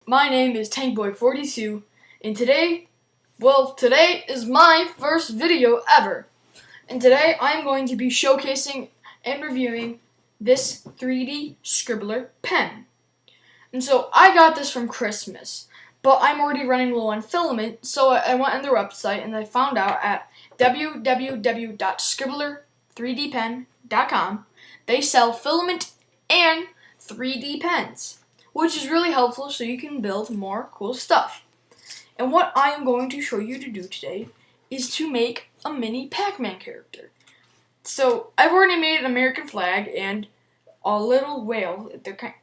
My name is TankBoy42, and today is my first video ever. And today I'm going to be showcasing and reviewing this 3D Scribbler pen. And so I got this from Christmas, but I'm already running low on filament, so I went on their website and I found out at www.scribbler3dpen.com they sell filament and 3D pens, which is really helpful so you can build more cool stuff. And what I am going to show you to do today is to make a mini Pac-Man character. So I've already made an American flag and a little whale. The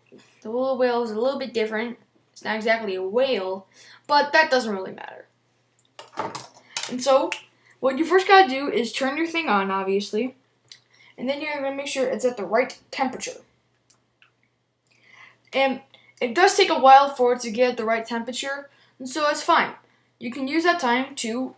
little whale is a little bit different. It's not exactly a whale, but that doesn't really matter. And so what you first gotta do is turn your thing on, obviously, and then you're gonna make sure it's at the right temperature. And it does take a while for it to get at the right temperature, and so it's fine. You can use that time to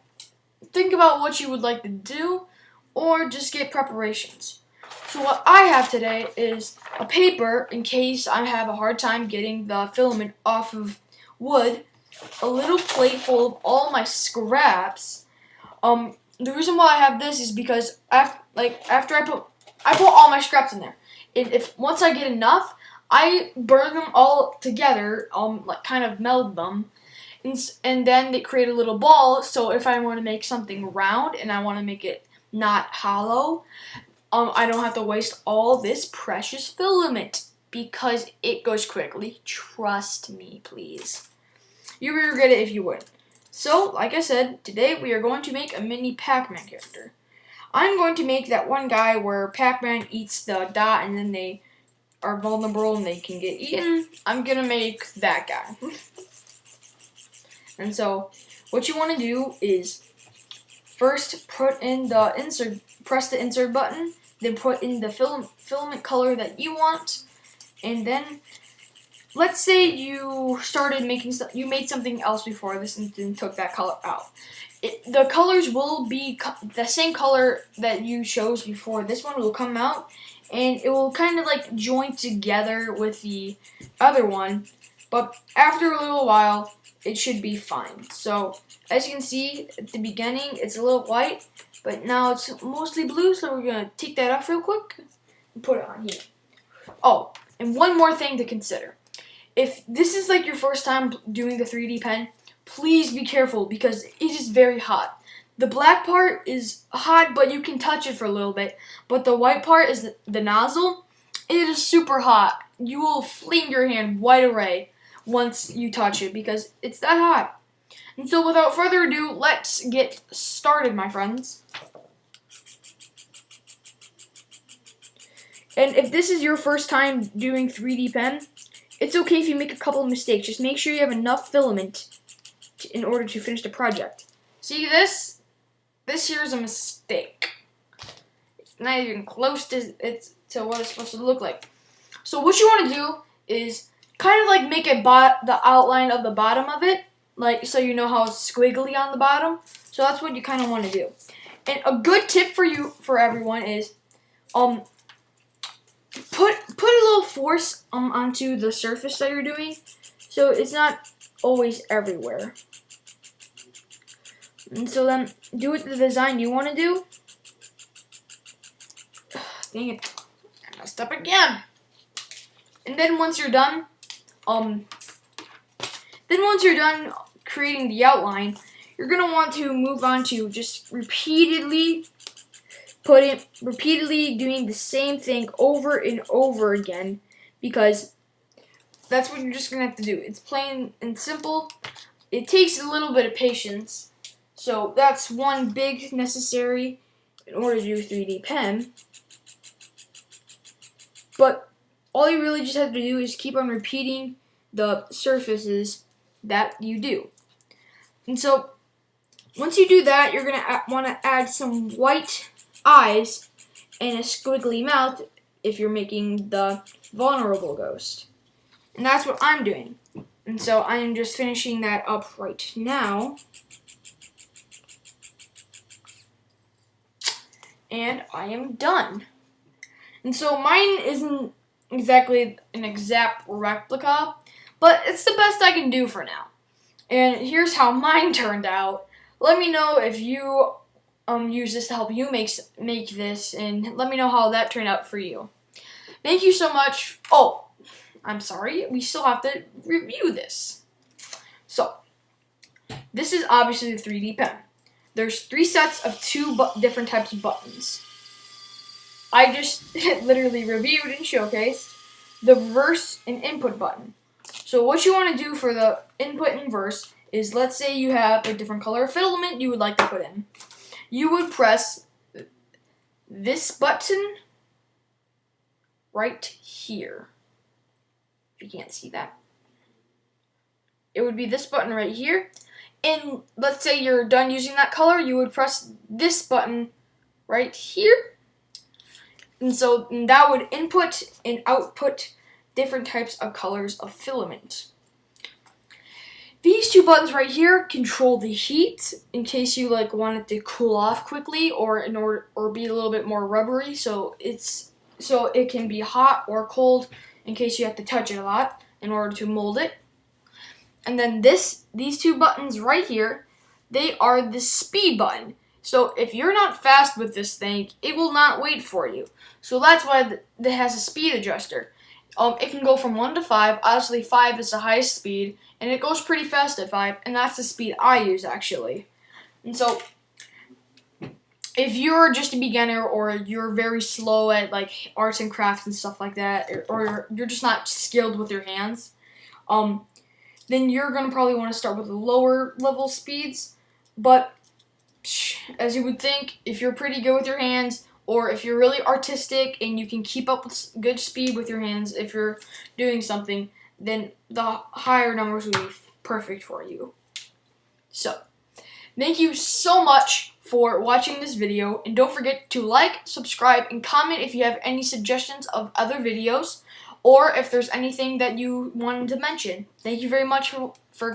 think about what you would like to do, or just get preparations. So what I have today is a paper in case I have a hard time getting the filament off of wood, a little plate full of all my scraps. The reason why I have this is because after I put all my scraps in there. If once I get enough, I burn them all together, kind of meld them, and then they create a little ball. So if I want to make something round and I want to make it not hollow, I don't have to waste all this precious filament because it goes quickly. Trust me, please. You would regret it if you would. So, like I said, today we are going to make a mini Pac-Man character. I'm going to make that one guy where Pac-Man eats the dot and then they are vulnerable and they can get eaten. I'm going to make that guy. And so, what you want to do is first put in the press the insert button, then put in the filament color that you want, and then let's say you started making you made something else before this and then took that color out. The colors will be the same color that you chose before. This one will come out and it will kind of like join together with the other one, but after a little while it should be fine. So as you can see at the beginning it's a little white, but now it's mostly blue, so we're going to take that off real quick and put it on here. Oh, and one more thing to consider. If this is like your first time doing the 3D pen, please be careful because it is very hot. The black part is hot, but you can touch it for a little bit. But the white part is the nozzle. It is super hot. You will flame your hand white away once you touch it because it's that hot. And so without further ado, let's get started, my friends. And if this is your first time doing 3D pen, it's okay if you make a couple of mistakes. Just make sure you have enough filament in order to finish the project. See this? This here is a mistake. It's not even close to what it's supposed to look like. So what you want to do is kind of like make the outline of the bottom of it, like so you know how it's squiggly on the bottom. So that's what you kind of want to do. And a good tip for everyone is put a little force onto the surface that you're doing, so it's not always everywhere. And so then do it the design you want to do. Dang it, I messed up again. And then once you're done, creating the outline, you're gonna want to move on to just repeatedly doing the same thing over and over again, because that's what you're just gonna have to do. It's plain and simple. It takes a little bit of patience, so that's one big necessary in order to do 3D pen. But all you really just have to do is keep on repeating the surfaces that you do. And so once you do that, you're gonna want to add some white eyes and a squiggly mouth if you're making the vulnerable ghost. And that's what I'm doing. And so I'm just finishing that up right now. And I am done. And so mine isn't exactly an exact replica, but it's the best I can do for now. And here's how mine turned out. Let me know if you use this to help you make this, and let me know how that turned out for you. Thank you so much. Oh, I'm sorry, we still have to review this. So, this is obviously the 3D pen. There's 3 sets of 2 different types of buttons. I just literally reviewed and showcased the reverse and input button. So what you want to do for the input and reverse is, let's say you have a different color filament you would like to put in. You would press this button right here. If you can't see that. It would be this button right here. And let's say you're done using that color, you would press this button right here. And so that would input and output different types of colors of filament. These 2 buttons right here control the heat in case you want it to cool off quickly, or be a little bit more rubbery, so it can be hot or cold in case you have to touch it a lot in order to mold it. And then these 2 buttons right here, they are the speed button. So if you're not fast with this thing, it will not wait for you. So that's why it has a speed adjuster. It can go from 1 to 5. Obviously 5 is the highest speed, and it goes pretty fast at 5, and that's the speed I use actually. And so if you're just a beginner, or you're very slow at arts and crafts and stuff like that, or you're just not skilled with your hands, then you're going to probably want to start with the lower level speeds. But as you would think, if you're pretty good with your hands, or if you're really artistic and you can keep up with good speed with your hands if you're doing something, then the higher numbers will be perfect for you. So, thank you so much for watching this video, and don't forget to like, subscribe, and comment if you have any suggestions of other videos, or if there's anything that you wanted to mention. Thank you very much for